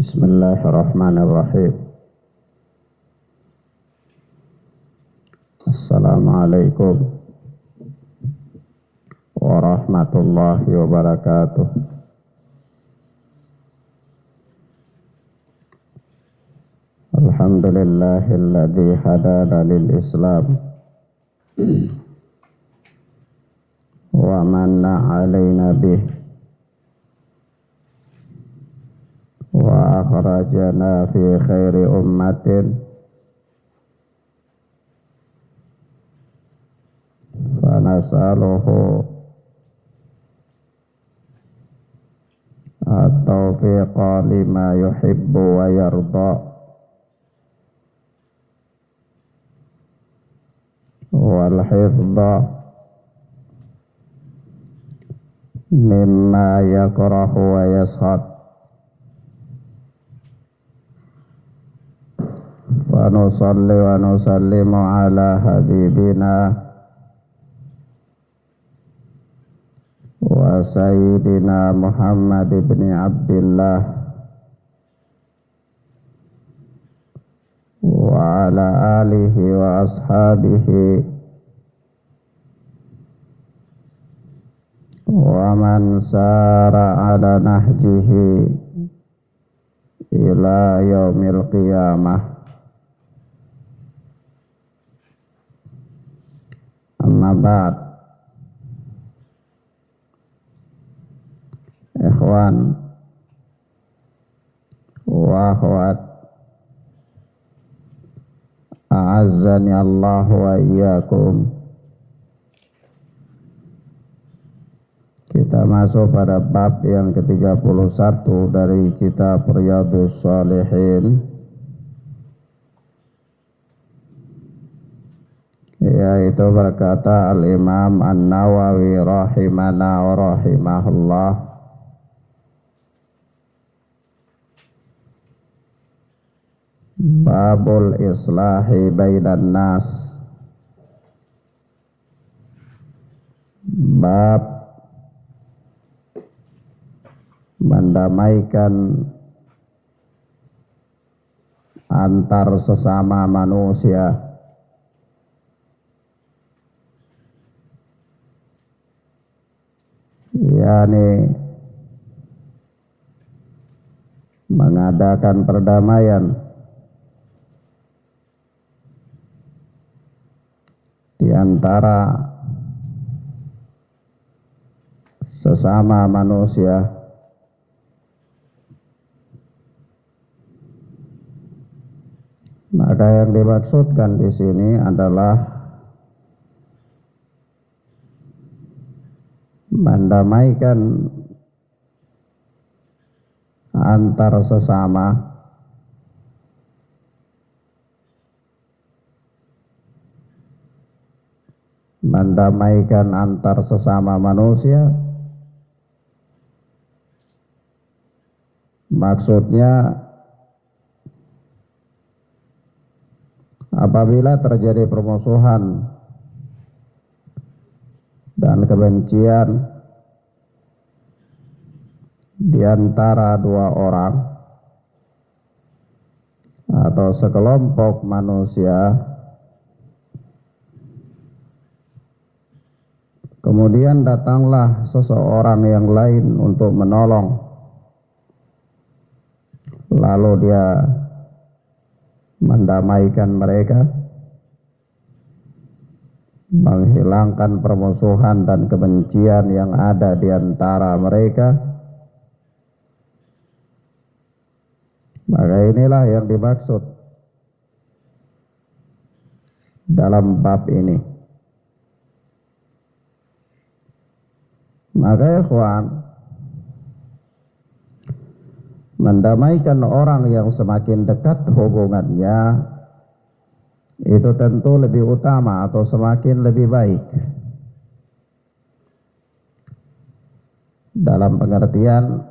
Bismillahirrahmanirrahim. Assalamualaikum warahmatullahi wabarakatuh. Alhamdulillahilladzi hadana lil Islam wa manna alaina bih wa akhrajana fi khairi ummatin fa nas'aluhu at-taufiqa lima yuhibbu wa yarda wal hifdha mimma yakrahu wa yashad. Wa nusalli wa nusallimu ala habibina wa sayyidina Muhammad ibn Abdillah wa ala alihi wa ashabihi wa man sara ala nahjihi ila yaumil qiyamah. Amma ba'd. Ikhwan wa akhwat, a'azzani Allah wa iyyakum. Kita masuk pada bab yang ke-31 dari kitab Riyadhus Shalihin, yaitu berkata Al-Imam An-Nawawi rahimana wa rahimahullah, babul islahi bainan nas, bab mendamaikan antar sesama manusia. Yani mengadakan perdamaian di antara sesama manusia. Maka yang dimaksudkan di sini adalah mendamaikan antar sesama, mendamaikan antar sesama manusia. Maksudnya apabila terjadi permusuhan dan kebencian di antara dua orang atau sekelompok manusia, kemudian datanglah seseorang yang lain untuk menolong, lalu dia mendamaikan mereka, menghilangkan permusuhan dan kebencian yang ada di antara mereka, maka inilah yang dimaksud dalam bab ini. Maka ikhwan, mendamaikan orang yang semakin dekat hubungannya itu tentu lebih utama atau semakin lebih baik. Dalam pengertian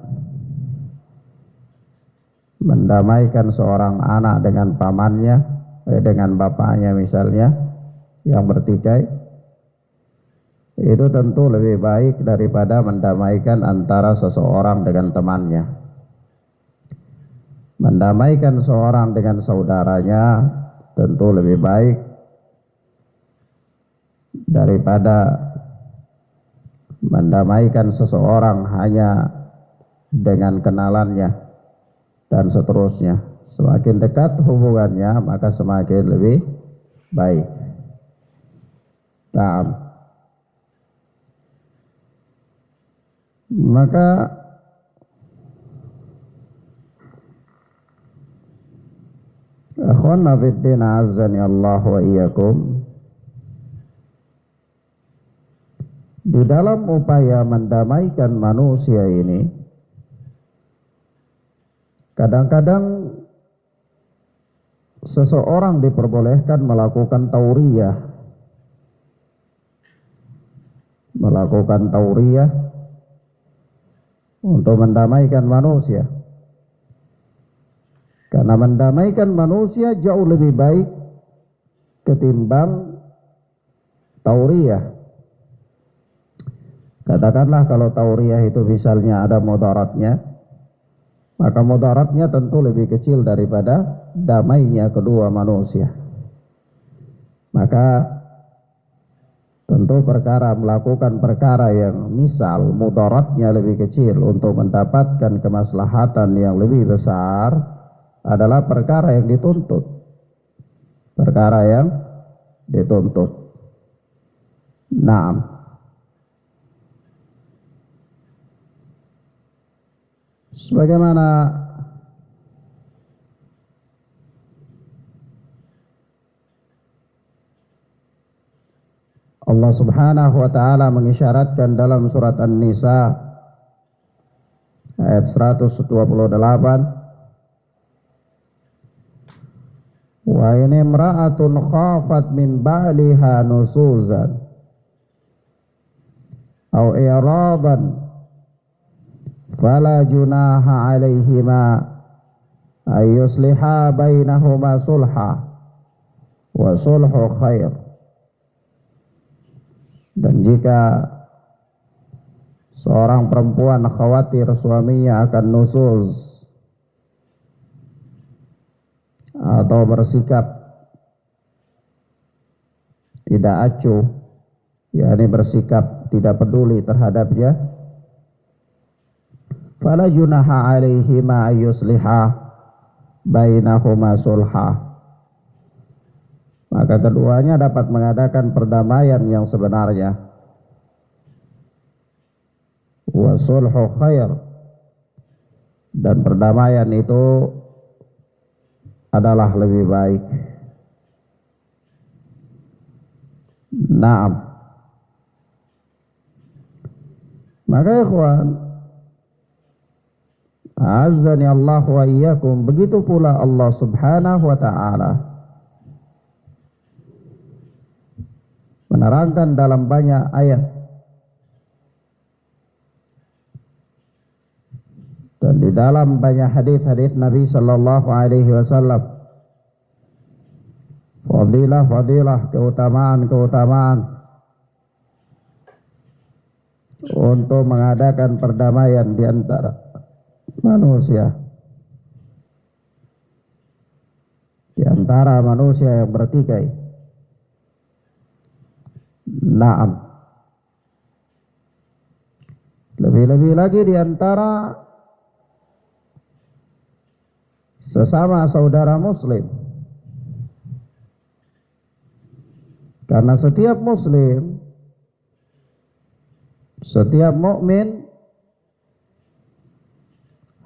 mendamaikan seorang anak dengan pamannya, dengan bapaknya misalnya, yang bertikai, itu tentu lebih baik daripada mendamaikan antara seseorang dengan temannya. Mendamaikan seorang dengan saudaranya tentu lebih baik daripada mendamaikan seseorang hanya dengan kenalannya dan seterusnya. Semakin dekat hubungannya maka semakin lebih baik. Nah, maka akhwana fiddin azzani Allah wa iyyakum, di dalam upaya mendamaikan manusia ini kadang-kadang seseorang diperbolehkan melakukan tauriyah untuk mendamaikan manusia. Karena mendamaikan manusia jauh lebih baik ketimbang tauriyah. Katakanlah kalau tauriyah itu misalnya ada mudaratnya, maka mudaratnya tentu lebih kecil daripada damainya kedua manusia. Maka tentu melakukan perkara yang misal mudaratnya lebih kecil untuk mendapatkan kemaslahatan yang lebih besar adalah perkara yang dituntut. Naam. Sebagaimana Allah Subhanahu wa taala mengisyaratkan dalam surat An-Nisa ayat 128, wa in imra'atun khafat min ba'liha nusuzan aw i'radan fala junaha 'alaihima ay yusliha bainahuma sulha wa sulhu khair. Dan jika seorang perempuan khawatir suaminya akan nusuz atau bersikap tidak acuh, yakni bersikap tidak peduli terhadapnya, fala junaha alaihima ayyusliha bainahuma sulha, maka keduanya dapat mengadakan perdamaian yang sebenarnya. Wa sulhu khair, dan perdamaian itu adalah lebih baik. Naam. Maka ikhwan, azzani Allah wa iyyakum, begitu pula Allah Subhanahu wa ta'ala menerangkan dalam banyak ayat dan di dalam banyak hadis-hadis Nabi sallallahu alaihi wasallam, fadilah, keutamaan untuk mengadakan perdamaian di antara manusia, di antara manusia yang bertikai. Naam. Lebih-lebih lagi di antara sesama saudara muslim. Karena setiap muslim, setiap mukmin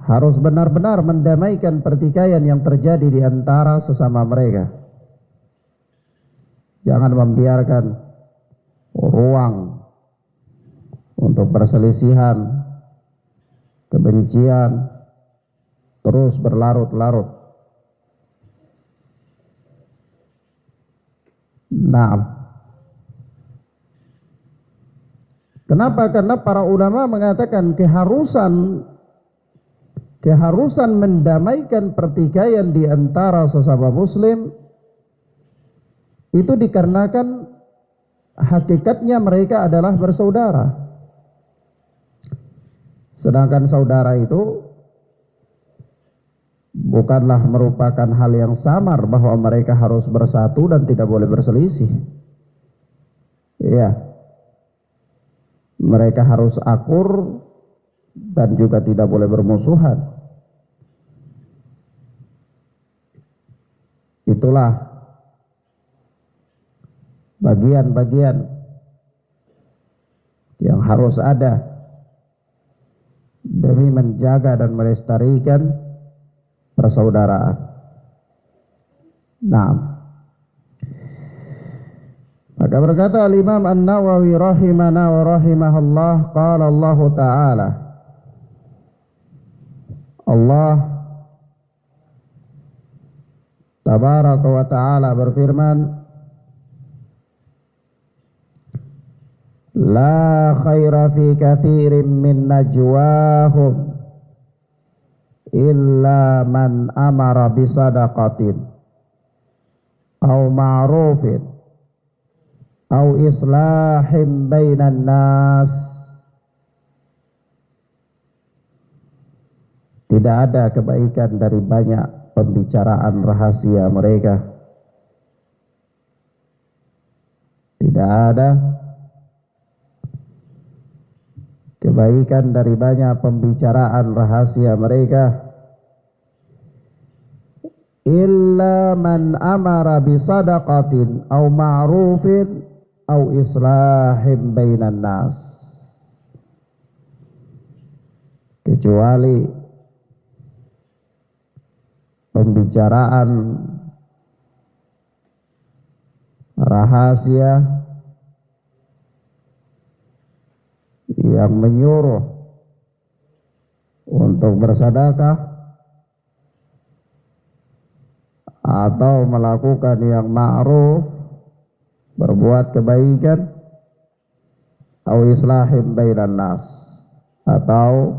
harus benar-benar mendamaikan pertikaian yang terjadi di antara sesama mereka. Jangan membiarkan ruang untuk perselisihan, kebencian terus berlarut-larut. Nah, kenapa? Karena para ulama mengatakan keharusan mendamaikan pertikaian di antara sesama muslim itu dikarenakan hakikatnya mereka adalah bersaudara. Sedangkan saudara itu bukanlah merupakan hal yang samar bahwa mereka harus bersatu dan tidak boleh berselisih. Ya, mereka harus akur dan juga tidak boleh bermusuhan. Itulah bagian-bagian yang harus ada demi menjaga dan melestarikan persaudaraan. Nah, maka berkata Al-Imam An-Nawawi rahimana wa rahimahullah, qala Allah Ta'ala, Allah Tabaraka wa Ta'ala berfirman, la khaira fi katsirin min najwahum illa man amara bisadaqatin aw ma'rufin aw islahim bainan nas. Tidak ada kebaikan dari banyak pembicaraan rahasia mereka. Tidak ada kebaikan dari banyak pembicaraan rahasia mereka, illa man amara bisadaqatin aw ma'rufin aw islahim bainan nas, kecuali pembicaraan rahasia yang menyuruh untuk bersedekah atau melakukan yang ma'ruf, berbuat kebaikan, atau islahim bainan nas, atau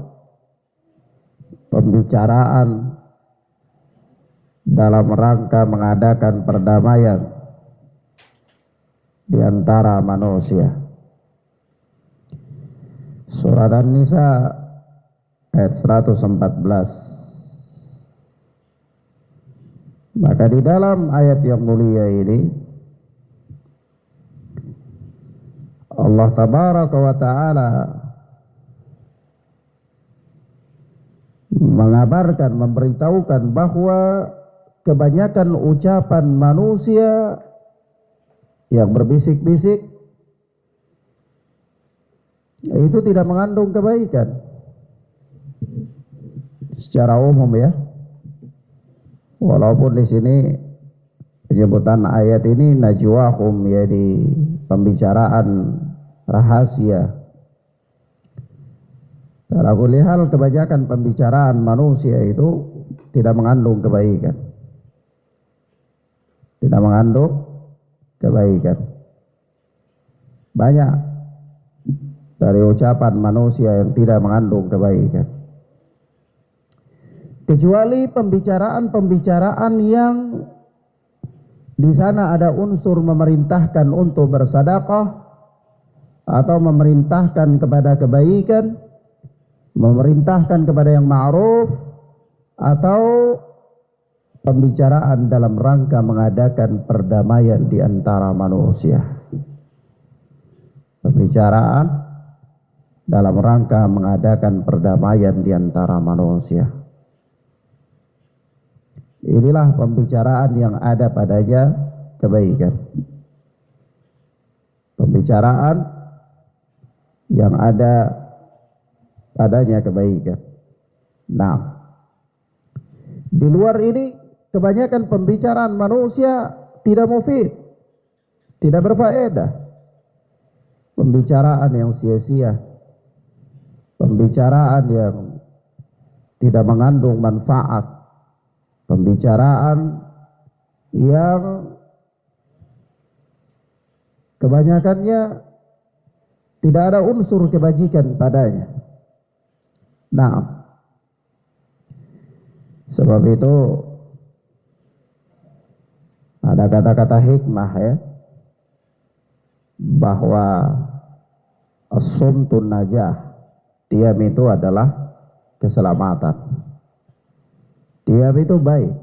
pembicaraan dalam rangka mengadakan perdamaian di antara manusia. Surat An-Nisa ayat 114. Maka di dalam ayat yang mulia ini Allah Tabaraka wa Ta'ala mengabarkan, memberitahukan bahwa kebanyakan ucapan manusia yang berbisik-bisik itu tidak mengandung kebaikan secara umum, ya. Walaupun di sini penyebutan ayat ini najwahum, ya, di pembicaraan rahasia. Kalau lihat kebanyakan pembicaraan manusia itu tidak mengandung kebaikan. Tidak mengandung kebaikan. Banyak dari ucapan manusia yang tidak mengandung kebaikan. Kecuali pembicaraan-pembicaraan yang di sana ada unsur memerintahkan untuk bersedekah atau memerintahkan kepada kebaikan, memerintahkan kepada yang ma'ruf, atau pembicaraan dalam rangka mengadakan perdamaian di antara manusia. Pembicaraan dalam rangka mengadakan perdamaian di antara manusia. Inilah pembicaraan yang ada padanya kebaikan. Pembicaraan yang ada padanya kebaikan. Nah, di luar ini kebanyakan pembicaraan manusia tidak mufid, tidak berfaedah. Pembicaraan yang sia-sia, pembicaraan yang tidak mengandung manfaat, pembicaraan yang kebanyakannya tidak ada unsur kebajikan padanya. Nah, sebab itu ada kata-kata hikmah, ya, bahwa as-sumtun najah, diam itu adalah keselamatan. diam itu baik.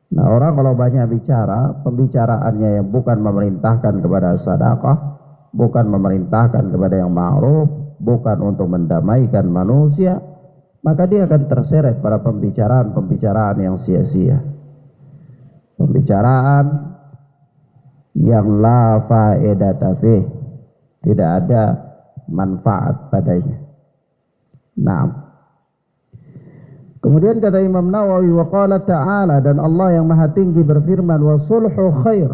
Nah, orang kalau banyak bicara, pembicaraannya yang bukan memerintahkan kepada sedekah, bukan memerintahkan kepada yang ma'ruf, bukan untuk mendamaikan manusia, maka dia akan terseret pada pembicaraan-pembicaraan yang sia-sia. Pembicaraan yang la faedata fih, tidak ada manfaat padanya. Nah, kemudian kata Imam Nawawi, wa qala ta'ala, dan Allah yang maha tinggi berfirman, wa sulhu khair,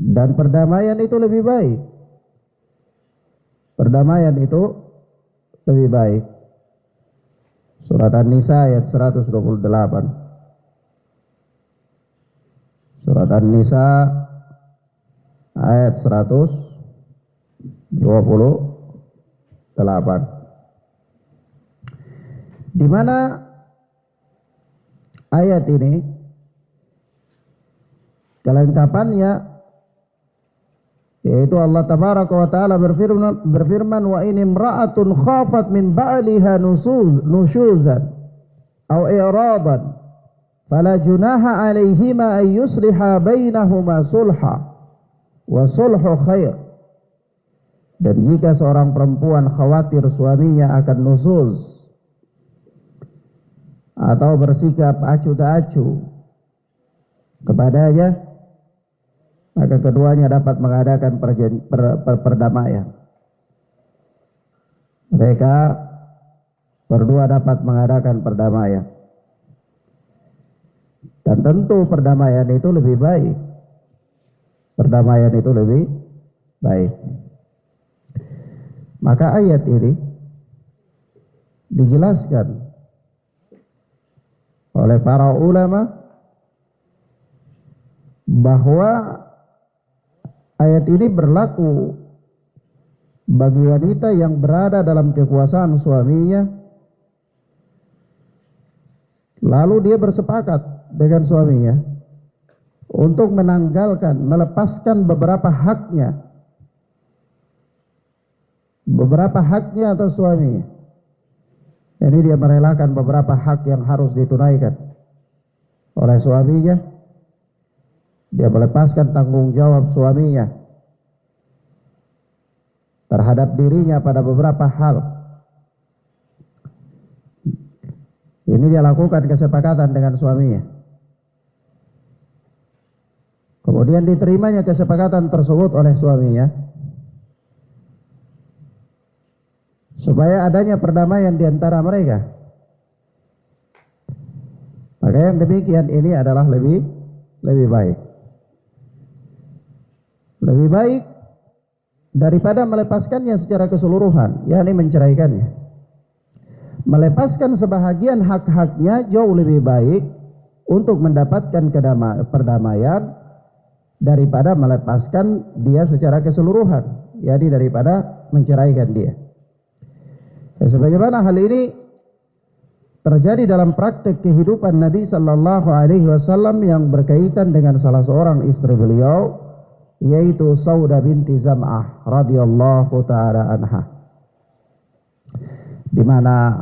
dan perdamaian itu lebih baik. Perdamaian itu lebih baik. Surat An-Nisa ayat 128. Surat An-Nisa ayat 128. Di mana ayat ini kelengkapannya, yaitu Allah tabaraka wa taala berfirman, wa in imra'atun khafat min ba'liha nushuzan aw i'radan fala junaha 'alaihima ay yusliha bainahuma sulha wa sulhu khair. Dan jika seorang perempuan khawatir suaminya akan nusuz atau bersikap acuh tak acuh kepadanya, maka keduanya dapat mengadakan perdamaian. Mereka berdua dapat mengadakan perdamaian. Dan tentu perdamaian itu lebih baik. Perdamaian itu lebih baik. Maka ayat ini dijelaskan oleh para ulama bahwa ayat ini berlaku bagi wanita yang berada dalam kekuasaan suaminya, lalu dia bersepakat dengan suaminya untuk menanggalkan, melepaskan beberapa haknya atas suaminya. Jadi dia merelakan beberapa hak yang harus ditunaikan oleh suaminya. Dia melepaskan tanggung jawab suaminya terhadap dirinya pada beberapa hal. Ini dia lakukan kesepakatan dengan suaminya. Kemudian diterimanya kesepakatan tersebut oleh suaminya, supaya adanya perdamaian di antara mereka. Maka yang demikian ini adalah lebih baik. Lebih baik daripada melepaskannya secara keseluruhan, yakni menceraikannya. Melepaskan sebahagian hak-haknya jauh lebih baik untuk mendapatkan perdamaian daripada melepaskan dia secara keseluruhan, yakni daripada menceraikan dia. Sebagaimana hal ini terjadi dalam praktek kehidupan Nabi Sallallahu Alaihi Wasallam yang berkaitan dengan salah seorang istri beliau, yaitu Saudah binti Zam'ah radhiyallahu taala anha, di mana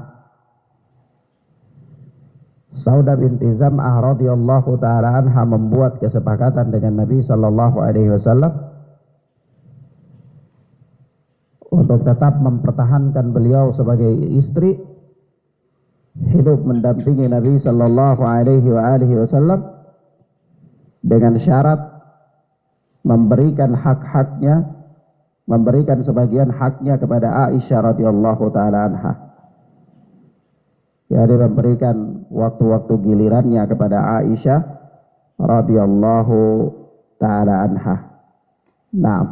Saudah binti Zam'ah radhiyallahu taala anha membuat kesepakatan dengan Nabi Sallallahu Alaihi Wasallam untuk tetap mempertahankan beliau sebagai istri, hidup mendampingi Nabi Sallallahu Alaihi Wasallam dengan syarat memberikan hak-haknya, memberikan sebagian haknya kepada Aisyah radhiyallahu taala anha. Ya, dia memberikan waktu-waktu gilirannya kepada Aisyah radhiyallahu taala anha. Nah,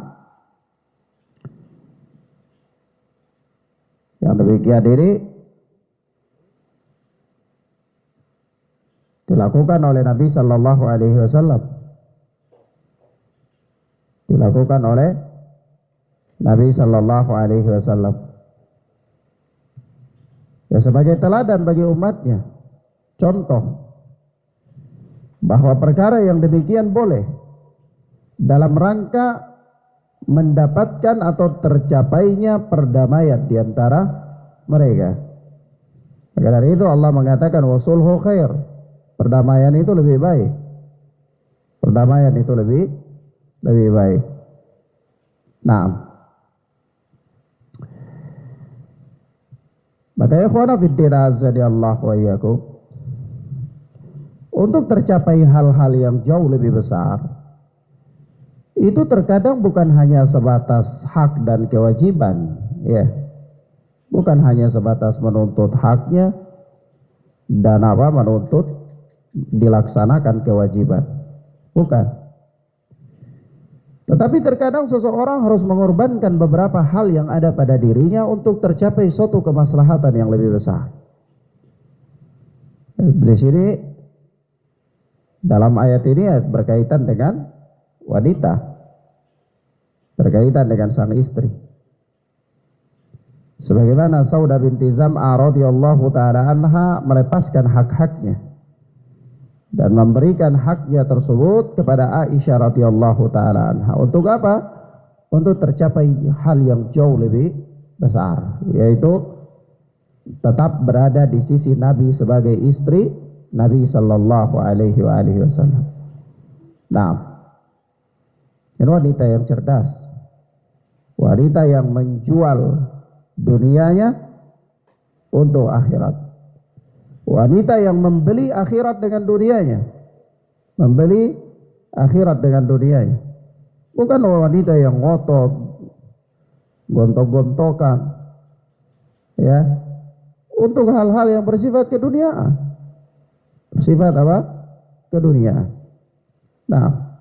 yang demikian ini dilakukan oleh Nabi Sallallahu Alaihi Wasallam. Dilakukan oleh Nabi Sallallahu Alaihi Wasallam, ya, sebagai teladan bagi umatnya, contoh bahwa perkara yang demikian boleh dalam rangka mendapatkan atau tercapainya perdamaian di antara mereka. Maka dari itu Allah mengatakan wasulhu khair. Perdamaian itu lebih baik. Perdamaian itu lebih baik. Nah, maka ikhwana fiddin azza Allah wa iyyakum, untuk tercapai hal-hal yang jauh lebih besar, itu terkadang bukan hanya sebatas hak dan kewajiban, ya. Bukan hanya sebatas menuntut haknya dan menuntut dilaksanakan kewajiban. Bukan. Tetapi terkadang seseorang harus mengorbankan beberapa hal yang ada pada dirinya untuk tercapai suatu kemaslahatan yang lebih besar. Di sini dalam ayat ini berkaitan dengan wanita, berkaitan dengan sang istri. Sebagaimana Saudah binti Zam'ah radhiyallahu taala anha melepaskan hak-haknya dan memberikan haknya tersebut kepada Aisyah radhiyallahu taala anha. Untuk apa? Untuk tercapai hal yang jauh lebih besar, yaitu tetap berada di sisi Nabi sebagai istri Nabi sallallahu alaihi wasallam. Nah, ini wanita yang cerdas, wanita yang menjual dunianya untuk akhirat, wanita yang membeli akhirat dengan dunianya, membeli akhirat dengan dunianya. Bukan wanita yang ngotot, gontok-gontokan, ya, untuk hal-hal yang bersifat keduniaan, bersifat apa? Keduniaan. Nah,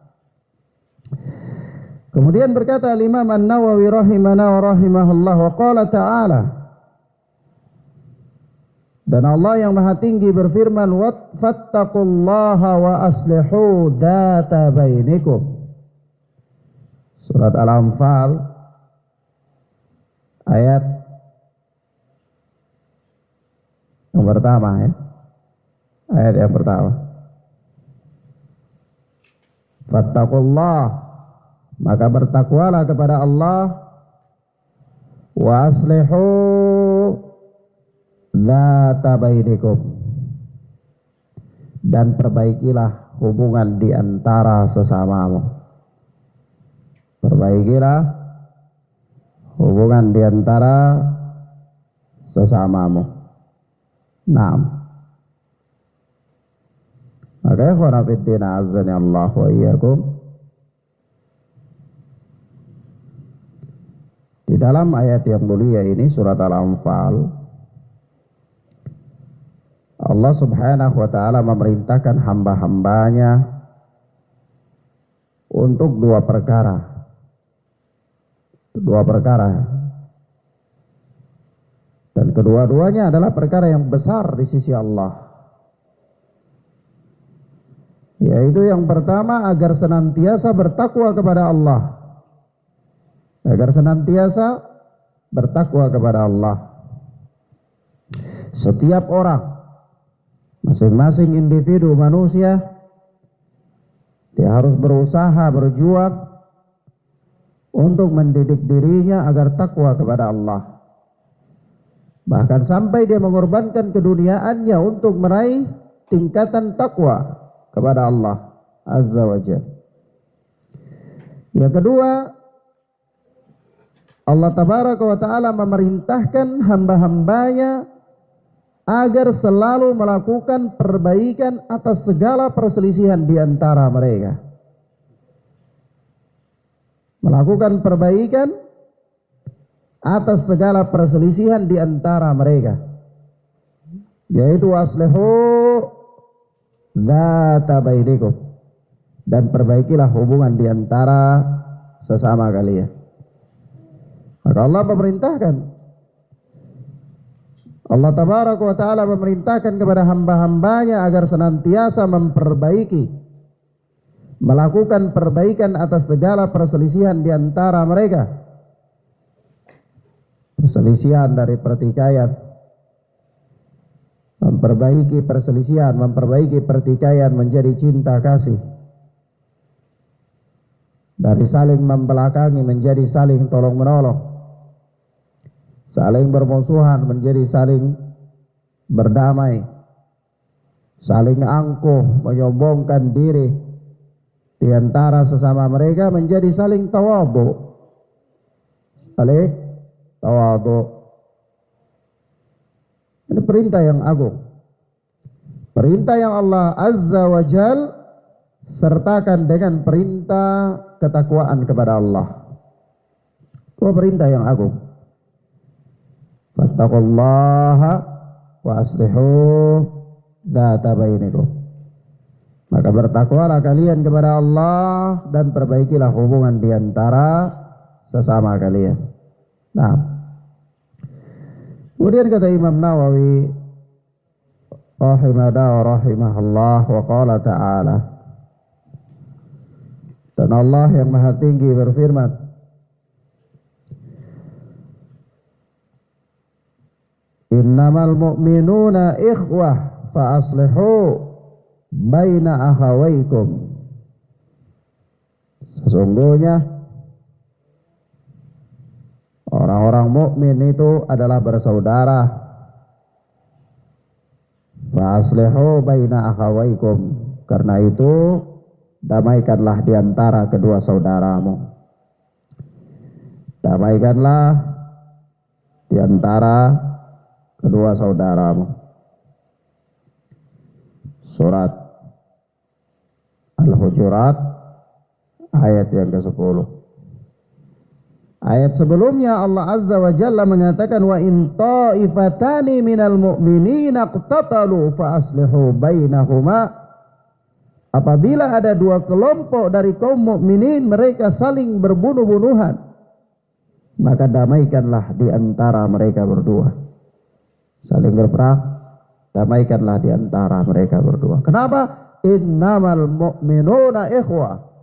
kemudian berkata Imam An-Nawawi rahimana wa rahimahullah, wa qala ta'ala, dan Allah yang maha tinggi berfirman, fattaqullaha wa aslihu dzata bainikum. Surat Al-Anfal ayat yang pertama, ya. Ayat yang pertama. Fattaqullah, maka bertakwalah kepada Allah, wa aslihu dzata bainikum, dan perbaikilah hubungan di antara sesamamu. Perbaikilah hubungan di antara sesamamu. Naam. Maka ikhwan fiddin azza Allah wa iyyakum, di dalam ayat yang mulia ini, surat Al-Anfal, Allah subhanahu wa ta'ala memerintahkan hamba-hambanya untuk dua perkara. Dan kedua-duanya adalah perkara yang besar di sisi Allah. Yaitu yang pertama, agar senantiasa bertakwa kepada Allah. Agar senantiasa bertakwa kepada Allah. Setiap orang, masing-masing individu manusia, dia harus berusaha, berjuang untuk mendidik dirinya agar takwa kepada Allah. Bahkan sampai dia mengorbankan keduniaannya untuk meraih tingkatan takwa kepada Allah Azza wa Jalla. Yang kedua, Allah Tabaraka wa Ta'ala memerintahkan hamba-hambanya agar selalu melakukan perbaikan atas segala perselisihan di antara mereka. Melakukan perbaikan atas segala perselisihan di antara mereka, yaitu aslihu dzata bainikum, dan perbaikilah hubungan di antara sesama kalian. Maka Allah memerintahkan, Allah Tabaraka wa Ta'ala memerintahkan kepada hamba-hambanya agar senantiasa memperbaiki, melakukan perbaikan atas segala perselisihan di antara mereka. Perselisihan dari pertikaian, memperbaiki perselisihan, memperbaiki pertikaian menjadi cinta kasih, dari saling membelakangi menjadi saling tolong menolong, saling bermusuhan menjadi saling berdamai, saling angkuh, menyombongkan diri di antara sesama mereka, menjadi saling tawadhu. Saling tawadhu. Ini perintah yang agung. Perintah yang Allah Azza wa Jal sertakan dengan perintah ketakwaan kepada Allah. Itu perintah yang agung. Fattaqullaha wa aslihu dzata bainikum. Maka bertakwalah kalian kepada Allah dan perbaikilah hubungan di antara sesama kalian. Nah, kemudian kata Imam Nawawi rahimahullah wa qala ta'ala, dan Allah yang Maha Tinggi berfirman, innamal mu'minuna ikhwah fa aslihu baina akhawaykum. Sesungguhnya orang-orang mukmin itu adalah bersaudara. Fa aslihu baina akhawaykum. Karena itu damaikanlah di antara kedua saudaramu. Damaikanlah di antara kedua saudaramu. Surat Al-Hujurat ayat yang ke-10. Ayat sebelumnya Allah Azza wa Jalla mengatakan, wa in ta'ifatani minal mu'minina iqtatalu fa aslihu bainahuma. Apabila ada dua kelompok dari kaum mukminin mereka saling berbunuh-bunuhan, maka damaikanlah di antara mereka berdua. Saling berperang, damaikanlah di antara mereka berdua. Kenapa? Innamal mu'minuna ikhwah.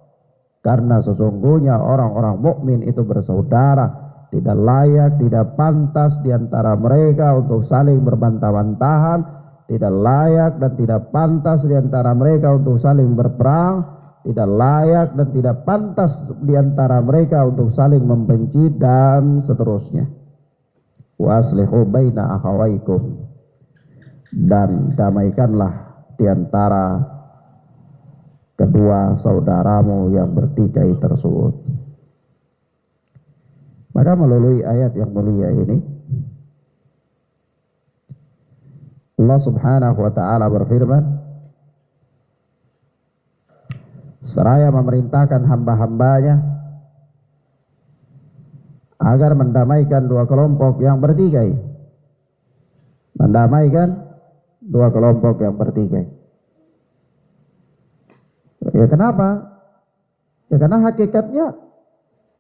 Karena sesungguhnya orang-orang mukmin itu bersaudara. Tidak layak, tidak pantas di antara mereka untuk saling berbantah-bantahan. Tidak layak dan tidak pantas di antara mereka untuk saling berperang. Tidak layak dan tidak pantas di antara mereka untuk saling membenci dan seterusnya. Wa aslihu baina akhawaykum. Dan damaikanlah di antara kedua saudaramu yang bertikai tersebut. Maka melalui ayat yang mulia ini Allah Subhanahu wa ta'ala berfirman, seraya memerintahkan hamba-hambanya agar mendamaikan dua kelompok yang bertikai. Mendamaikan dua kelompok yang bertikai. Ya kenapa? Ya karena hakikatnya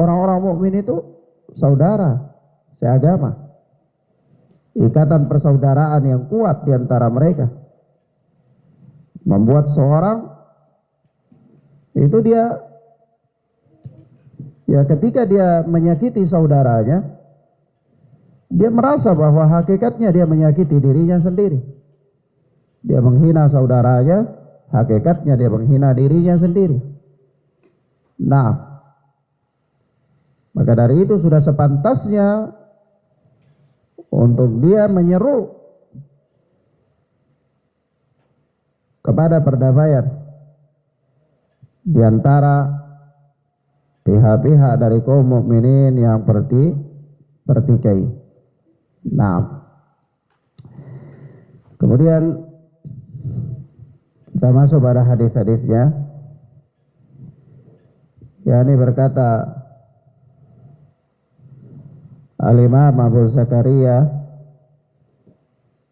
orang-orang mukmin itu saudara, seagama. Ikatan persaudaraan yang kuat di antara mereka membuat seorang itu dia ya ketika dia menyakiti saudaranya, dia merasa bahwa hakikatnya dia menyakiti dirinya sendiri. Dia menghina saudaranya, hakikatnya dia menghina dirinya sendiri. Nah, maka dari itu sudah sepantasnya untuk dia menyeru kepada perdamaian di antara pihak-pihak dari kaum mukminin yang bertikai. Nah, kemudian kita masuk pada hadis-hadisnya. yakni berkata Al-Imam Abu Zakaria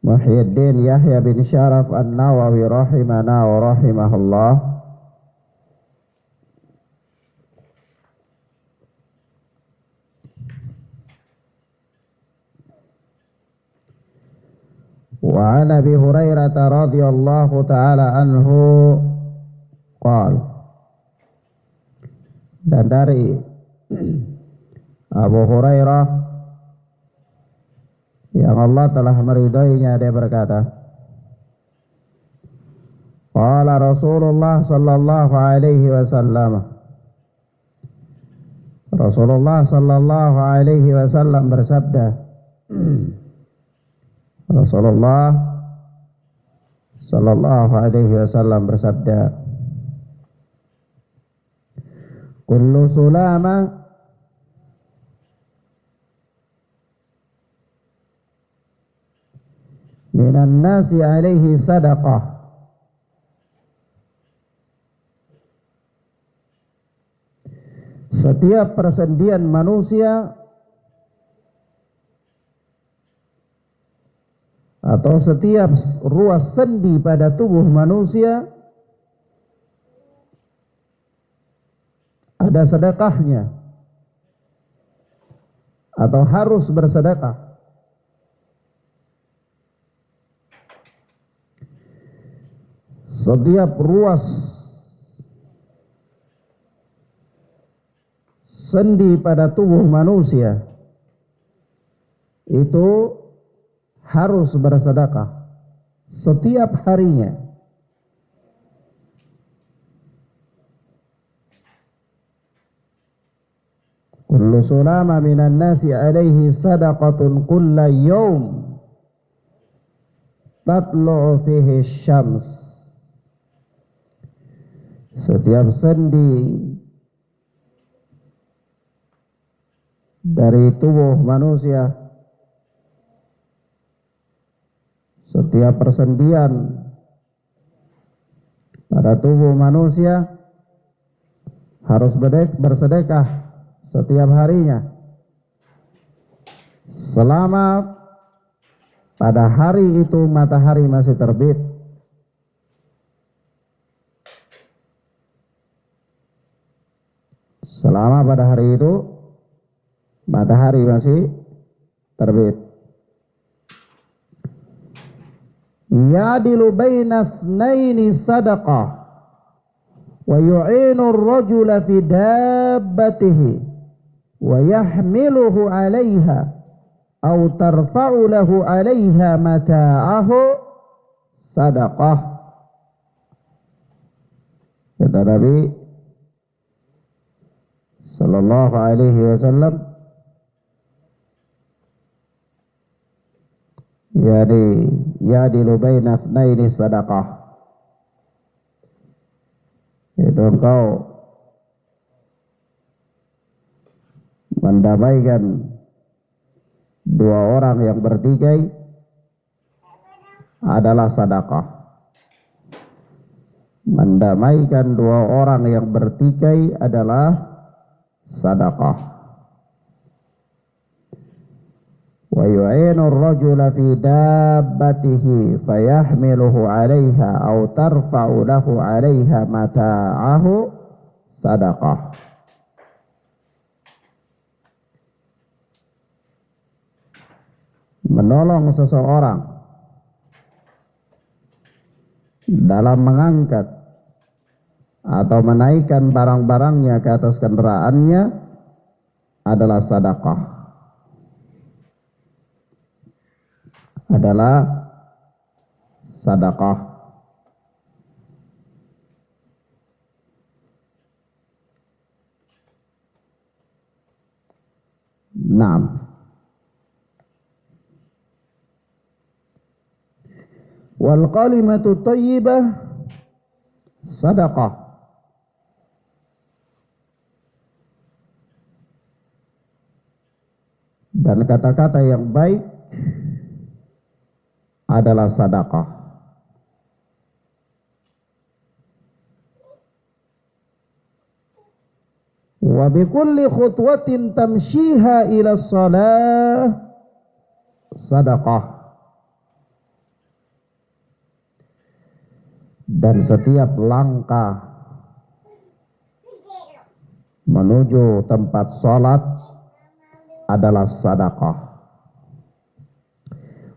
Muhyiddin Yahya bin Syaraf An-Nawawi rahimana wa rahimahullah, wa an Abi Hurairah radhiyallahu ta'ala anhu qala, dan dari Abu Hurairah yang Allah telah meridainya, dia berkata, qala Rasulullah sallallahu alaihi wasallam, Rasulullah sallallahu alaihi wasallam bersabda, Rasulullah sallallahu alaihi wasallam bersabda, kullu sulama minan nasi alaihi sadaqah setiap persendian manusia atau setiap ruas sendi pada tubuh manusia ada sedekahnya atau harus bersedekah. Setiap ruas sendi pada tubuh manusia itu harus bersedekah setiap harinya. Kullu sulama minan nasi alaihi sadaqatun kulla yawm tatlu'u fihi syams. Setiap sendi dari tubuh manusia, setiap persendian pada tubuh manusia harus bersedekah setiap harinya selama pada hari itu matahari masih terbit. Selama pada hari itu matahari masih terbit. Ya'dilu baina itsnaini sadaqah wa yu'inu ar-rajula fi dabbatihi wa yahmiluhu 'alayha aw tarfa'u lahu 'alayha mata'ahu sadaqah. Kata Nabi sallallahu alaihi wasallam, ya'dilu baina itsnaini sadaqah. Itu engkau mendamaikan dua orang yang bertikai adalah sedekah. Mendamaikan dua orang yang bertikai adalah sedekah. Wa yu'inu ar-rajula fi dabbatihi fayahmiluhu 'alayha aw tarfa'u lahu 'alayha mata'ahu sadaqah. Menolong seseorang dalam mengangkat atau menaikkan barang-barangnya ke atas kendaraannya adalah sedekah. Adalah sedekah. Naam. Wal kalimatu thayyibah sedekah. Dan kata-kata yang baik adalah sedekah. Wa bi kulli khutwatin tamshiha ila shalah sedekah. Dan setiap langkah menuju tempat salat adalah sedekah.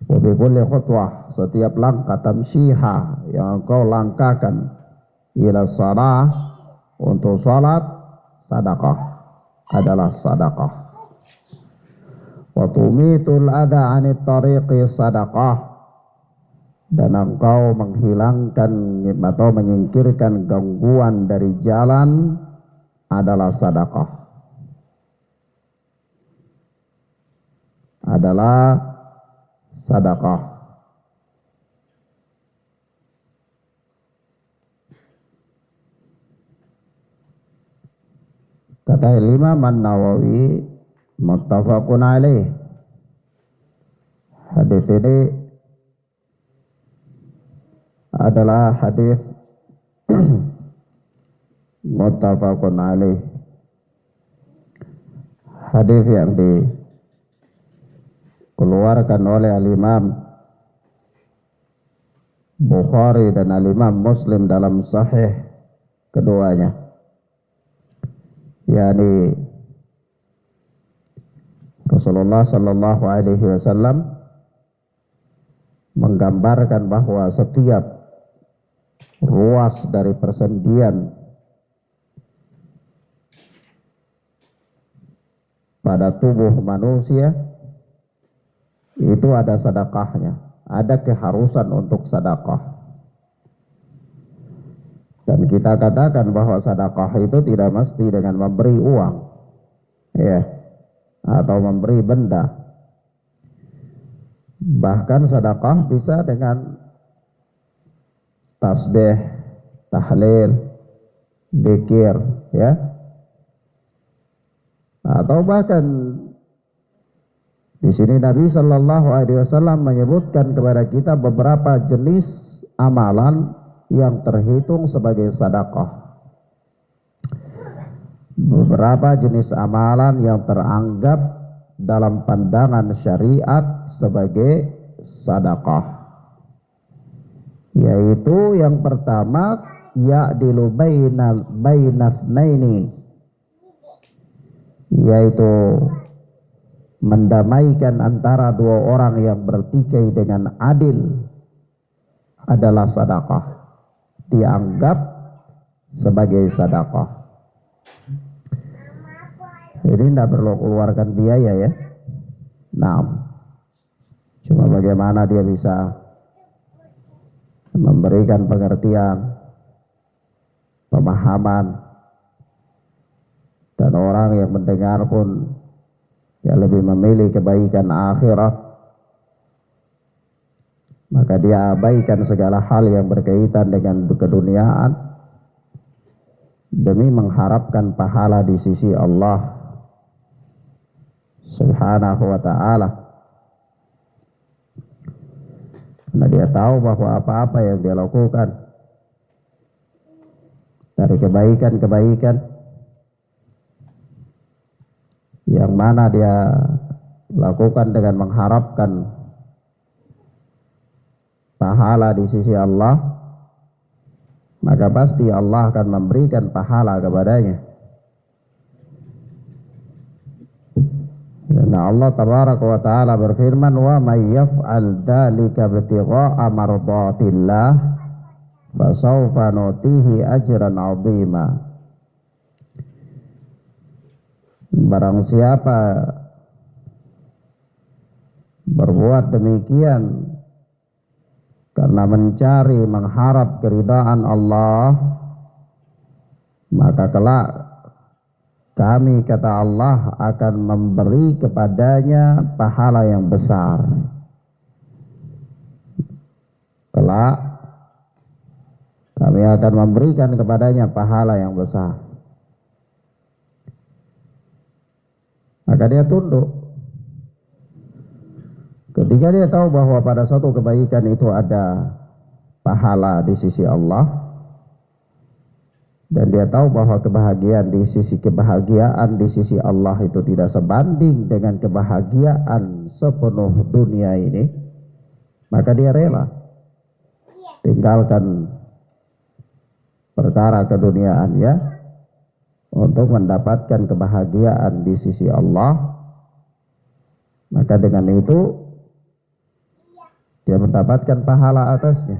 Wa bi kulli khutwah, setiap langkah tamshiha yang engkau langkahkan ila shalah untuk salat, sedekah adalah sedekah. Wa tumitul adha 'anit tariqi sedekah. Dan engkau menghilangkan atau menyingkirkan gangguan dari jalan adalah sedekah. Adalah sedekah. Kata Imam An-Nawawi, muttafaqun alaih. Hadis ini adalah hadis muttafaqun alaih. Hadis yang dikeluarkan oleh Al-Imam Bukhari dan Al-Imam Muslim dalam sahih keduanya, yakni Rasulullah sallallahu alaihi wasallam menggambarkan bahwa setiap ruas dari persendian pada tubuh manusia itu ada sedekahnya, ada keharusan untuk sedekah. Dan kita katakan bahwa sedekah itu tidak mesti dengan memberi uang, ya, atau memberi benda. Bahkan sedekah bisa dengan tasbih, tahlil, zikir, ya, atau bahkan di sini Nabi Shallallahu Alaihi Wasallam menyebutkan kepada kita beberapa jenis amalan yang terhitung sebagai sedekah. Beberapa jenis amalan yang teranggap dalam pandangan syariat sebagai sedekah, yaitu yang pertama ya'dilu bainasnaini, yaitu mendamaikan antara dua orang yang bertikai dengan adil adalah sedekah, dianggap sebagai sedekah. Jadi tidak perlu keluarkan biaya, ya. Nah, cuma bagaimana dia bisa memberikan pengertian, pemahaman, dan orang yang mendengar pun ya lebih memilih kebaikan akhirat, maka dia abaikan segala hal yang berkaitan dengan keduniaan demi mengharapkan pahala di sisi Allah Subhanahu wa ta'ala. Karena dia tahu bahwa apa-apa yang dia lakukan dari kebaikan-kebaikan yang mana dia lakukan dengan mengharapkan pahala di sisi Allah, maka pasti Allah akan memberikan pahala kepadanya. Karena Allah tabaraka wa ta'ala berfirman, wa may yaf'al dzalika ibtigha'a mardatillah fasawfa nutihi ajran 'azima. Barang siapa berbuat demikian karena mencari mengharap keridhaan Allah, maka kelak kami, kata Allah, akan memberi kepadanya pahala yang besar. Kelak kami akan memberikan kepadanya pahala yang besar. Maka dia tunduk. Ketika dia tahu bahwa pada suatu kebaikan itu ada pahala di sisi Allah, dan dia tahu bahwa kebahagiaan di sisi Allah itu tidak sebanding dengan kebahagiaan sepenuh dunia ini, maka dia rela tinggalkan perkara keduniaannya untuk mendapatkan kebahagiaan di sisi Allah. Maka dengan itu dia mendapatkan pahala atasnya,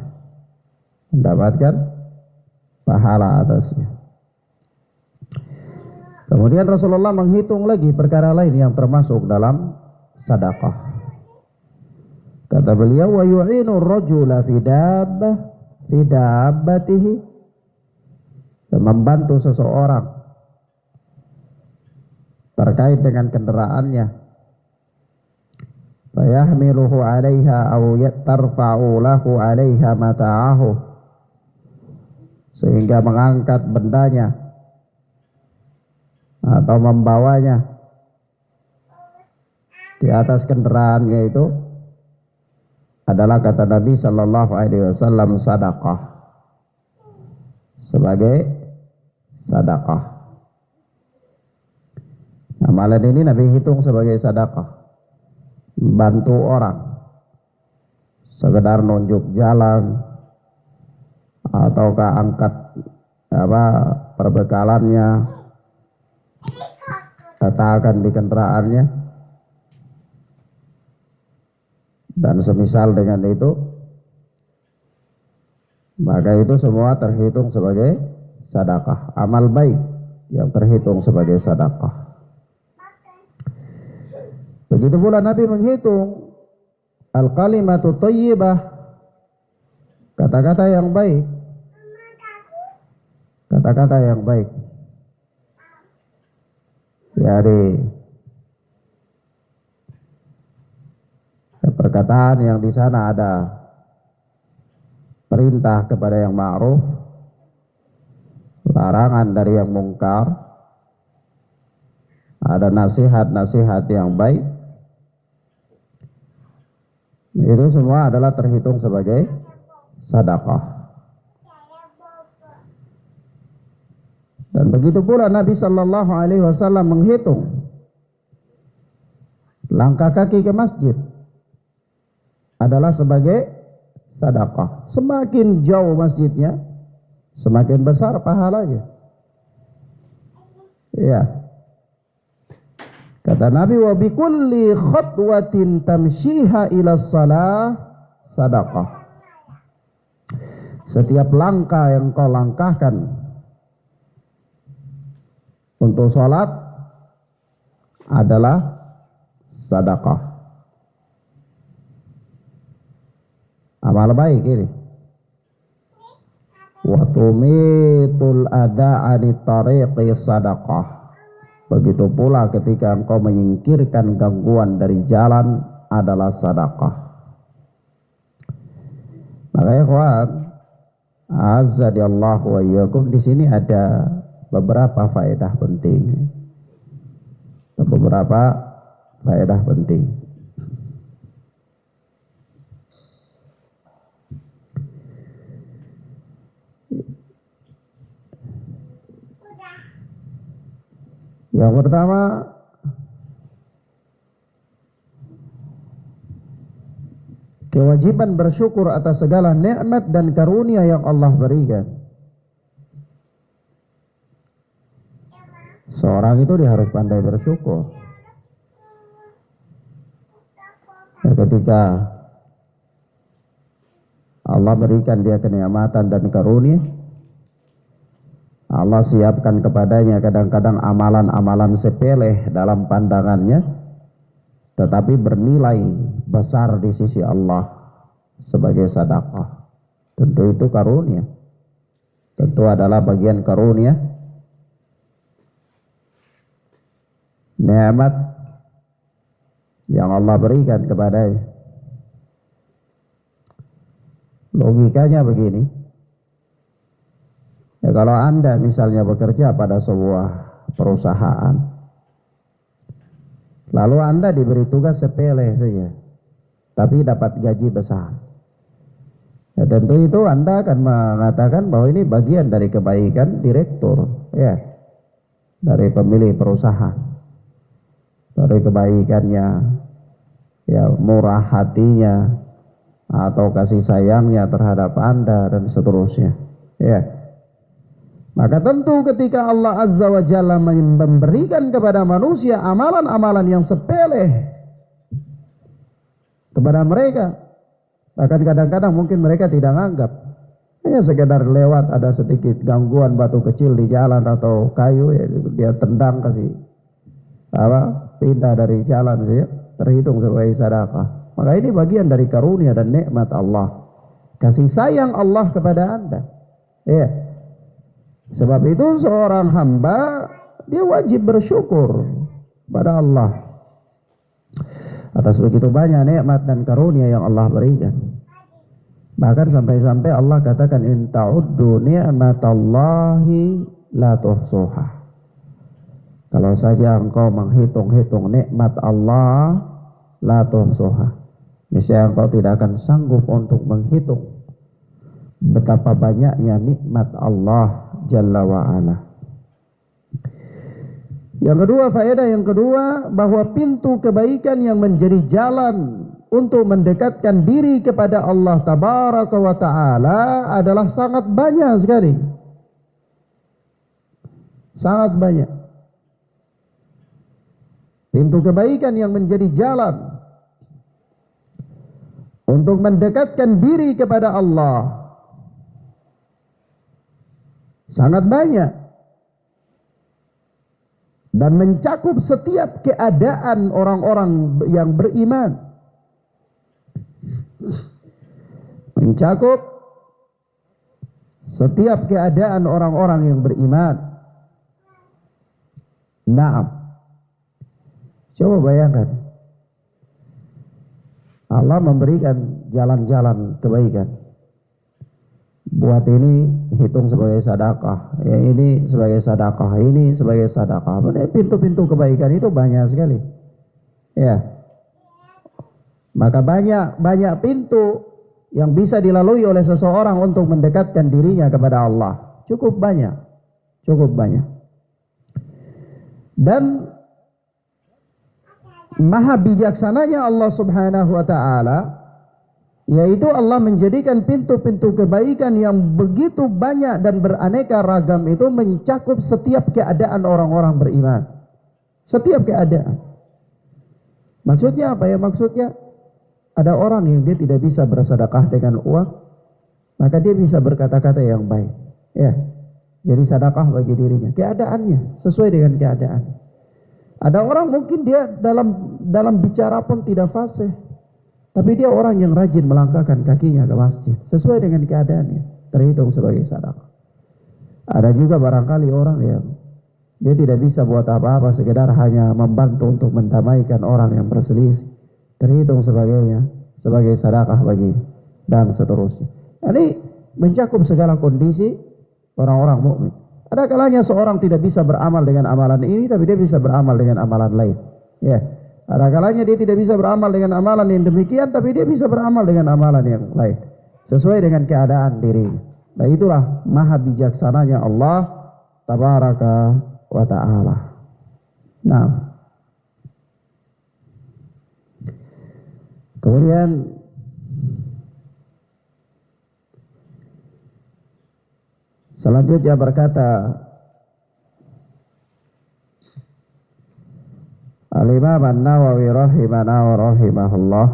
Kemudian Rasulullah menghitung lagi perkara lain yang termasuk dalam sedekah. Kata beliau, wa yu'inu ar-rajula fi dabbatihi, membantu seseorang terkait dengan kendaraannya, fa yahmiluhu 'alaiha aw tarfa'u lahu 'alaiha mata'ahu, sehingga mengangkat bendanya atau membawanya di atas kendaraannya itu adalah, kata Nabi Shallallahu Alaihi Wasallam, sadaqah, sebagai sadaqah. Amalan ini Nabi hitung sebagai sadaqah. Bantu orang, sekedar nunjuk jalan, ataukah angkat perbekalannya, letakkan di kendaraannya, dan semisal dengan itu, maka itu semua terhitung sebagai sedekah, amal baik yang terhitung sebagai sedekah. Begitu pula Nabi menghitung al-kalimatu thayyibah, kata-kata yang baik, kata-kata yang baik. Jadi perkataan yang di sana ada perintah kepada yang ma'ruf, larangan dari yang mungkar, ada nasihat-nasihat yang baik. Itu semua adalah terhitung sebagai sedekah. Dan begitu pula Nabi Shallallahu Alaihi Wasallam menghitung langkah kaki ke masjid adalah sebagai sedekah. Semakin jauh masjidnya, semakin besar pahalanya. Ya. Kata Nabi, wa bi kulli khatwatin tamshiha ila shalah sadaqah. Setiap langkah yang kau langkahkan untuk sholat adalah sedekah. Amal baik ini. Wa tumitul ada'a di tariqi sadaqah. Begitu pula ketika engkau menyingkirkan gangguan dari jalan adalah sedekah. Maka ikhwan, azza-jalla wa iyyakum, di sini ada beberapa faedah penting. Beberapa faedah penting. Yang pertama, kewajiban bersyukur atas segala nikmat dan karunia yang Allah berikan. Seorang itu dia harus pandai bersyukur. Ya, ketika Allah berikan dia kenikmatan dan karunia, Allah siapkan kepadanya kadang-kadang amalan-amalan sepele dalam pandangannya, tetapi bernilai besar di sisi Allah sebagai sedekah. Tentu itu karunia. Tentu adalah bagian karunia, nikmat yang Allah berikan kepadanya. Logikanya begini. Ya, kalau Anda misalnya bekerja pada sebuah perusahaan, lalu Anda diberi tugas sepele saja, tapi dapat gaji besar, ya tentu itu Anda akan mengatakan bahwa ini bagian dari kebaikan direktur, ya, dari pemilik perusahaan, dari kebaikannya, ya, murah hatinya, atau kasih sayangnya terhadap Anda dan seterusnya, ya. Maka tentu ketika Allah Azza wa Jalla memberikan kepada manusia amalan-amalan yang sepele kepada mereka, bahkan kadang-kadang mungkin mereka tidak menganggap, hanya sekedar lewat ada sedikit gangguan batu kecil di jalan atau kayu, ya, dia tendang kasih pindah dari jalan saja, terhitung sebagai sedekah. Maka ini bagian dari karunia dan nikmat Allah, kasih sayang Allah kepada Anda, ya. Sebab itu seorang hamba dia wajib bersyukur pada Allah atas begitu banyak nikmat dan karunia yang Allah berikan. Bahkan sampai-sampai Allah katakan, in ta'uddu ni'matallahi la tuhsuha. Kalau saja engkau menghitung-hitung nikmat Allah, la tuhsuha, niscaya engkau tidak akan sanggup untuk menghitung betapa banyaknya nikmat Allah Jalla wa'ala. Yang kedua, faedah yang kedua, bahwa pintu kebaikan yang menjadi jalan untuk mendekatkan diri kepada Allah Tabaraka wa Ta'ala adalah sangat banyak sekali. Sangat banyak. Pintu kebaikan yang menjadi jalan untuk mendekatkan diri kepada Allah sangat banyak dan mencakup setiap keadaan orang-orang yang beriman. Mencakup setiap keadaan orang-orang yang beriman. Naam. Coba bayangkan, Allah memberikan jalan-jalan kebaikan. Buat ini hitung sebagai sedekah, yang ini sebagai sedekah, ini sebagai sedekah. Pintu-pintu kebaikan itu banyak sekali. Ya. Maka banyak pintu yang bisa dilalui oleh seseorang untuk mendekatkan dirinya kepada Allah. Cukup banyak. Cukup banyak. Dan maha bijaksananya Allah Subhanahu wa Ta'ala, yaitu Allah menjadikan pintu-pintu kebaikan yang begitu banyak dan beraneka ragam itu mencakup setiap keadaan orang-orang beriman. Setiap keadaan. Maksudnya apa ya? Maksudnya ada orang yang dia tidak bisa bersedekah dengan uang, maka dia bisa berkata-kata yang baik. Ya, jadi sedekah bagi dirinya. Keadaannya sesuai dengan keadaan. Ada orang mungkin dia dalam bicara pun tidak fasih, tapi dia orang yang rajin melangkahkan kakinya ke masjid sesuai dengan keadaannya, terhitung sebagai sedekah. Ada juga barangkali orang yang dia tidak bisa buat apa-apa, sekedar hanya membantu untuk mendamaikan orang yang berselisih, terhitung sebagai sedekah bagi, dan seterusnya. Ini mencakup segala kondisi orang-orang mukmin. Ada kalanya seorang tidak bisa beramal dengan amalan ini, tapi dia bisa beramal dengan amalan lain. Ya. Ada kalanya dia tidak bisa beramal dengan amalan yang demikian, tapi dia bisa beramal dengan amalan yang lain, sesuai dengan keadaan diri. Nah, itulah maha bijaksananya Allah Tabaraka wa Ta'ala. Nah, kemudian selanjutnya berkata Al-Imam An-Nawawi rahimana wa rahimahullah,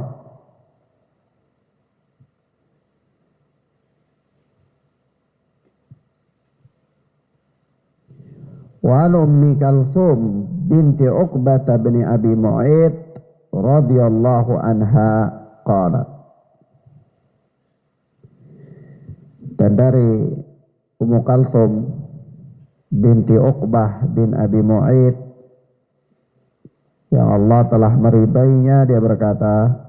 wa an Ummi Kalthum binti Uqbah bin Abi Mu'ayth radhiyallahu anha qalat, dan dari Ummu Kalthum binti Uqbah bin Abi Mu'ayth yang Allah telah meridainya, dia berkata,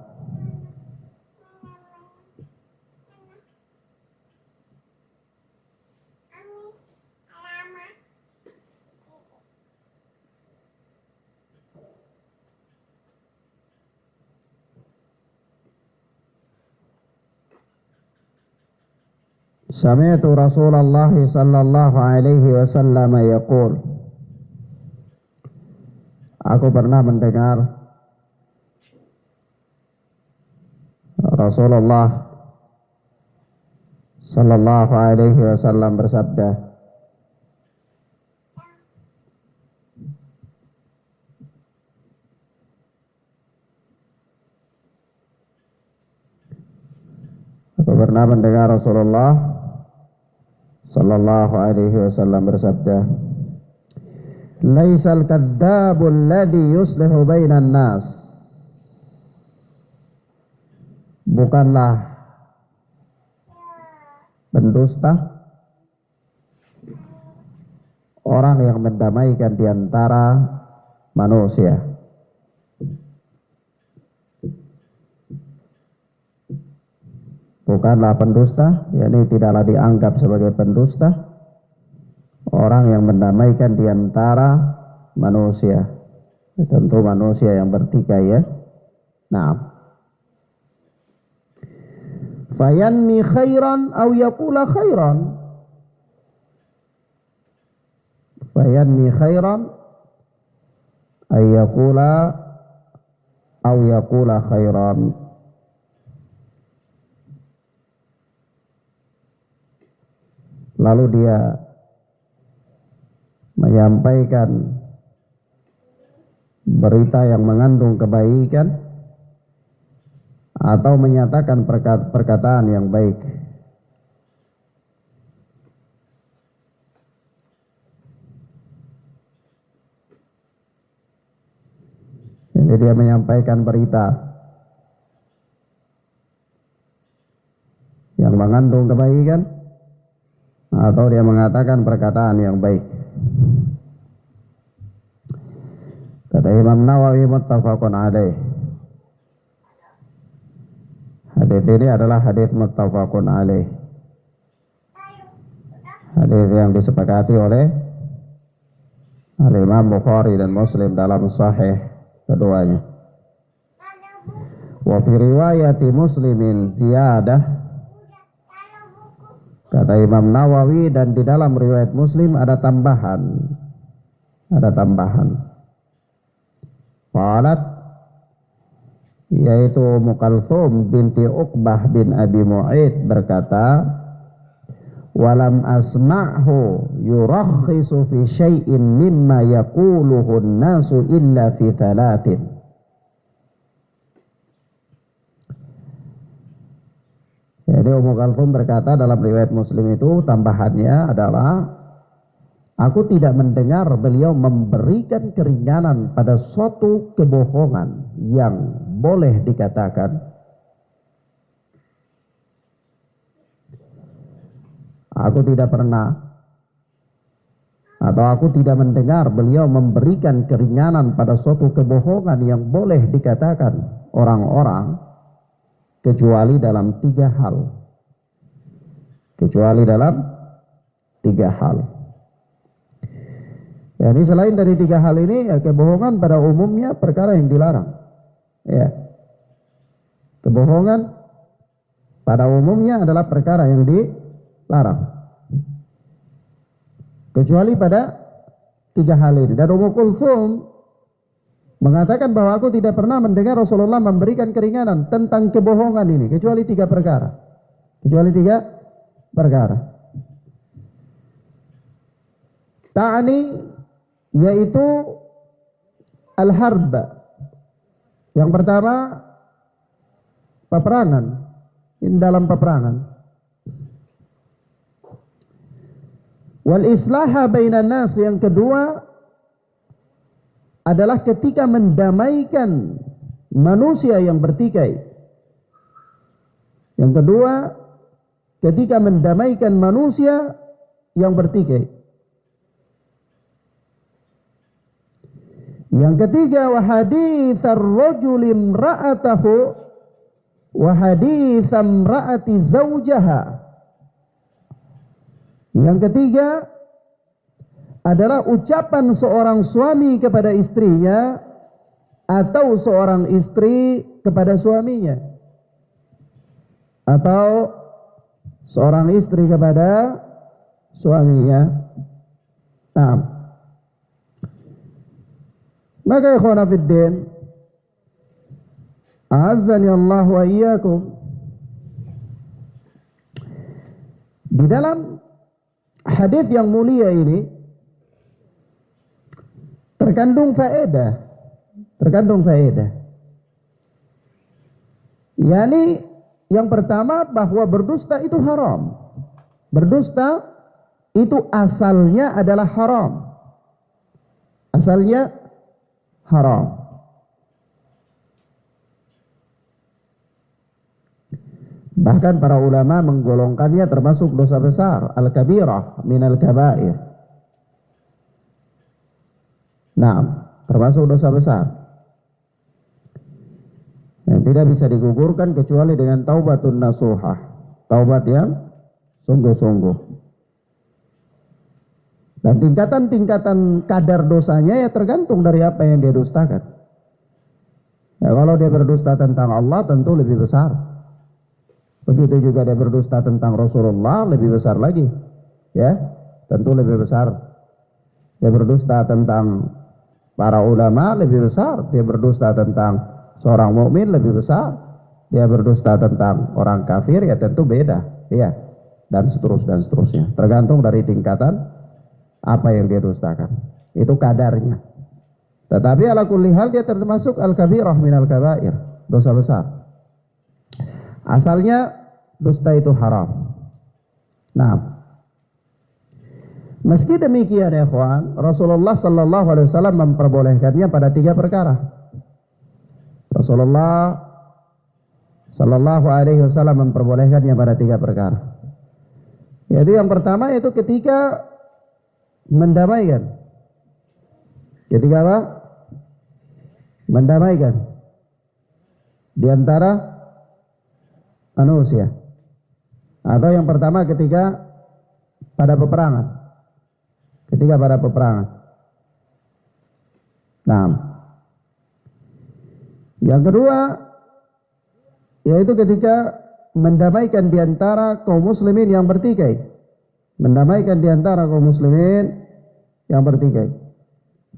Sami'tu Rasulullah sallallahu alaihi wasallam yaqul, aku pernah mendengar Rasulullah sallallahu alaihi wasallam bersabda, aku pernah mendengar Rasulullah sallallahu alaihi wasallam bersabda, laisal kadzdzabul ladzi yuslihu bainan nas, bukanlah pendusta orang yang mendamaikan di antara manusia. Bukanlah pendusta, yakni tidaklah dianggap sebagai pendusta orang yang mendamaikan di antara manusia. Tentu manusia yang bertikai ya. Nah, fayanmi khairan aw yaqula khairan. Fayanmi khairan ay yaqula aw yaqula khairan. Lalu dia menyampaikan berita yang mengandung kebaikan atau menyatakan perkataan yang baik. Jadi dia menyampaikan berita yang mengandung kebaikan atau dia mengatakan perkataan yang baik. Kata Imam Nawawi muttafaqun alaih. Hadis ini adalah hadis muttafaqun alaih. Hadis yang disepakati oleh Al-Imam Bukhari dan Muslim dalam sahih keduanya. Wa fi riwayati Muslimin ziyadah. Kata Imam Nawawi, dan di dalam riwayat Muslim ada tambahan. Ada tambahan. Qalat, yaitu Ummu Kalthum binti Uqbah bin Abi Mu'aid berkata, walam asma'hu yurakhisu fi syai'in mimma yaquluhu an-nasu illa fi thalathin. Jadi Ummu Kalthum berkata dalam riwayat Muslim itu tambahannya adalah, aku tidak mendengar beliau memberikan keringanan pada suatu kebohongan yang boleh dikatakan. Aku tidak pernah atau aku tidak mendengar beliau memberikan keringanan pada suatu kebohongan yang boleh dikatakan orang-orang kecuali dalam 3 hal. Kecuali dalam 3 hal. Jadi selain dari 3 hal ini, ya, kebohongan pada umumnya perkara yang dilarang. Ya. Kebohongan pada umumnya adalah perkara yang dilarang. Kecuali pada 3 hal ini. Dan Ummu Kulthum mengatakan bahwa aku tidak pernah mendengar Rasulullah memberikan keringanan tentang kebohongan ini, kecuali 3 perkara. Kecuali 3 perkara. Ta'ani, yaitu al-harb. Yang pertama, peperangan. Ini dalam peperangan. Wal islaha bainan nas, yang kedua adalah ketika mendamaikan manusia yang bertikai. Yang kedua, ketika mendamaikan manusia yang bertikai. Yang ketiga, wa haditsar rajuli imra'atahu wa haditsam ra'ati zaujaha. Yang ketiga adalah ucapan seorang suami kepada istrinya atau seorang istri kepada suaminya, atau seorang istri kepada suaminya. Nah, maka ikhwana fiddin, a'azzani Allah wa iyyakum, di dalam hadis yang mulia ini terkandung faedah. Yani yang pertama, bahwa berdusta itu haram. Berdusta itu asalnya adalah haram. Asalnya haram. Bahkan para ulama menggolongkannya termasuk dosa besar, al-kabirah minal kabair. Nah, termasuk dosa besar yang tidak bisa digugurkan kecuali dengan taubatun nasuhah, taubat yang sungguh-sungguh. Dan tingkatan-tingkatan kadar dosanya ya tergantung dari apa yang dia dustakan. Ya, kalau dia berdusta tentang Allah tentu lebih besar. Begitu juga dia berdusta tentang Rasulullah lebih besar lagi. Ya, tentu lebih besar. Dia berdusta tentang para ulama lebih besar. Dia berdusta tentang seorang mukmin lebih besar. Dia berdusta tentang orang kafir ya tentu beda. Ya, dan seterusnya. Tergantung dari tingkatan apa yang dia dustakan. Itu kadarnya. Tetapi ala kulli hal dia termasuk al-kabirah minal kabair, dosa besar. Asalnya dusta itu haram. Nah, meski demikian ya ikhwan, Rasulullah sallallahu alaihi wasallam memperbolehkannya pada 3 perkara. Rasulullah sallallahu alaihi wasallam memperbolehkannya pada 3 perkara. Yaitu yang pertama yaitu ketika mendamaikan. Ketika apa? Mendamaikan di antara manusia. Atau yang pertama ketika pada peperangan. Ketika pada peperangan. Nah, yang kedua yaitu ketika mendamaikan di antara kaum muslimin yang bertikai. Mendamaikan di antara kaum muslimin yang bertikai.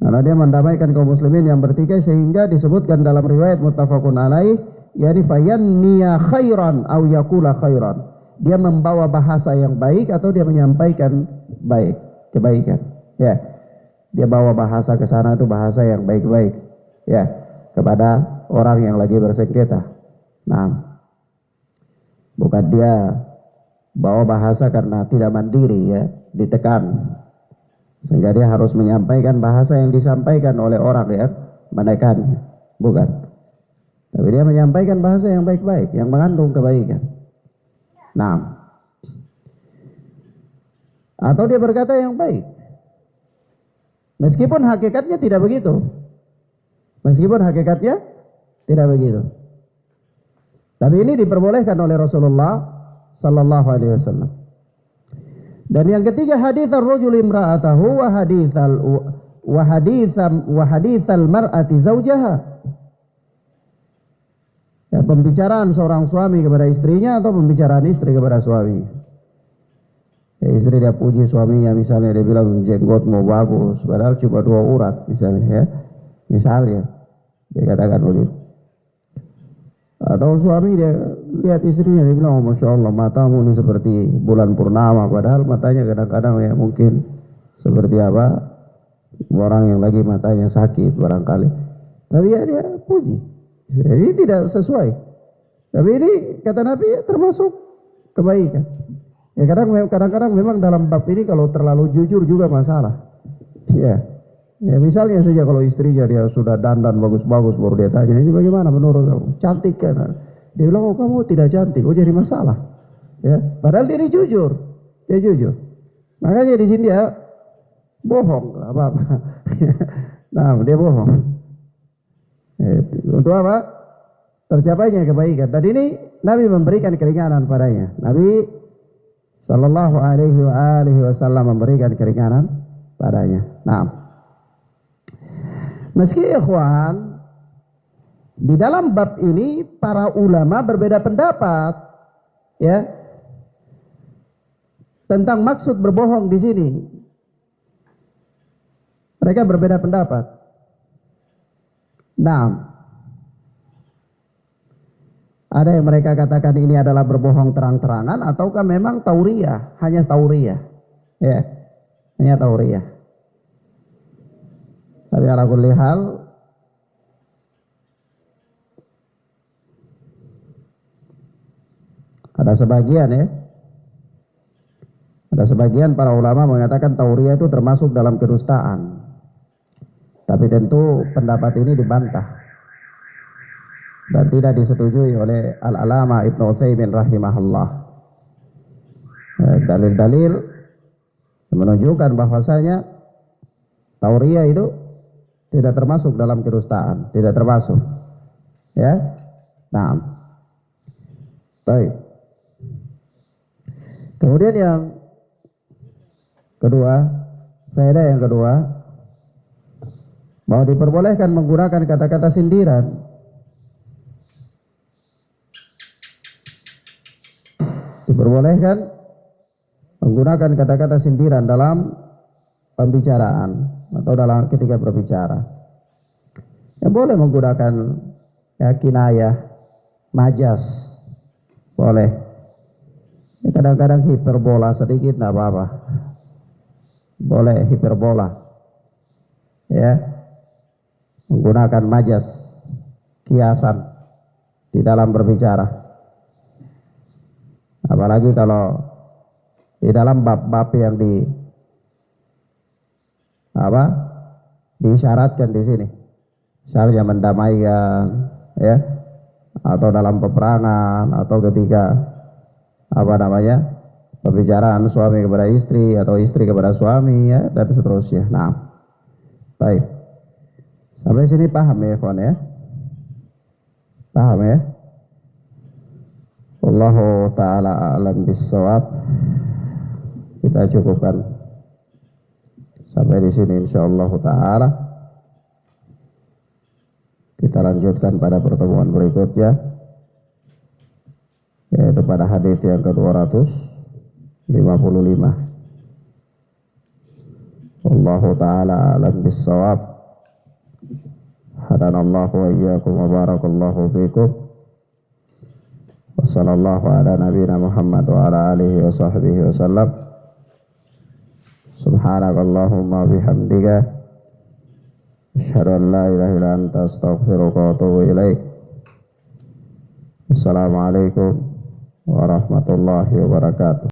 Karena dia mendamaikan kaum muslimin yang bertikai sehingga disebutkan dalam riwayat muttafaqun alaih, yani fayanniya khairan aw yaqula khairan. Dia membawa bahasa yang baik atau dia menyampaikan kebaikan. Ya. Dia bawa bahasa ke sana itu bahasa yang baik-baik. Ya, kepada orang yang lagi bersengketa. Nah, bukan dia bawa bahasa karena tidak mandiri ya, ditekan. Sehingga dia harus menyampaikan bahasa yang disampaikan oleh orang ya, menekannya. Bukan. Tapi dia menyampaikan bahasa yang baik-baik, yang mengandung kebaikan. Nah, atau dia berkata yang baik. Meskipun hakikatnya tidak begitu. Tapi ini diperbolehkan oleh Rasulullah sallallahu alaihi wasallam. Dan yang ketiga hadits ar-rajul imra'atahu wa haditsal mar'ati zaujaha. Ya, pembicaraan seorang suami kepada istrinya atau pembicaraan istri kepada suami. Ya, istri dia puji suaminya, misalnya dia bilang jenggotmu bagus, padahal cuma 2 urat misalnya ya. Misalnya dia katakan begitu. Atau suami dia lihat istrinya, dia bilang, oh, Masya Allah matamu ini seperti bulan purnama, padahal matanya kadang-kadang ya mungkin seperti apa orang yang lagi matanya sakit barangkali. Tapi ya dia puji. Ini tidak sesuai. Tapi ini kata Nabi ya, termasuk kebaikan. Ya kadang-kadang memang dalam bab ini kalau terlalu jujur juga masalah. Ya. Ya misalnya saja kalau istrinya dia sudah dandan bagus-bagus baru dia tanya, ini bagaimana menurut kamu? Cantik kan? Dia bilang, oh kamu tidak cantik, oh jadi masalah. Ya, padahal dia jujur. Makanya di sini dia bohong, apa-apa. Nah, dia bohong. Untuk apa? Tercapainya kebaikan. Dan ini Nabi memberikan keringanan padanya. Nabi sallallahu alaihi wasallam memberikan keringanan padanya. Nah, meski ikhwan di dalam bab ini para ulama berbeda pendapat ya tentang maksud berbohong di sini. Mereka berbeda pendapat. Nah, ada yang mereka katakan ini adalah berbohong terang-terangan ataukah memang tauriyah, hanya tauriyah. Ya, hanya tauriyah. Tapi ala kulli hal ada sebagian para ulama mengatakan tauriyah itu termasuk dalam kedustaan. Tapi tentu pendapat ini dibantah dan tidak disetujui oleh Al-Alama Ibnu Utsaimin rahimahullah. Dalil-dalil menunjukkan bahwasanya tauriyah itu tidak termasuk dalam kedustaan, tidak termasuk. Ya. Nah. Baik. Kemudian yang kedua, Faedah yang kedua, bahwa diperbolehkan menggunakan kata-kata sindiran. Diperbolehkan menggunakan kata-kata sindiran dalam pembicaraan atau dalam ketika berbicara. Ya boleh menggunakan kinayah, majas, boleh. Ya, kadang-kadang hiperbola sedikit tidak apa-apa. Boleh hiperbola. Ya. Menggunakan majas, kiasan di dalam berbicara. Apalagi kalau di dalam bab-bab yang disyaratkan di sini, misalnya mendamaikan, ya, atau dalam peperangan, atau ketika pembicaraan suami kepada istri atau istri kepada suami, ya, dan seterusnya. Nah, baik. Sampai sini paham ya, kawan ya? Paham ya? Wallahu ta'ala a'lam bissawab. Kita cukupkan sampai di sini insyaallah ta'ala. Kita lanjutkan pada pertemuan berikutnya, yaitu pada hadis yang ke-255. Wallahu ta'ala a'lam bissawab. Hadanallahu wa iyyakum wa barakallahu fikum. Wa sallallahu ala nabiyyina Muhammad wa ala alihi wa sahbihi wa sallam. Subhanakallahumma bihamdika asyhadu an la ilaha illa anta astaghfiruka wa atubu ilaik. Assalamualaikum warahmatullahi wabarakatuh.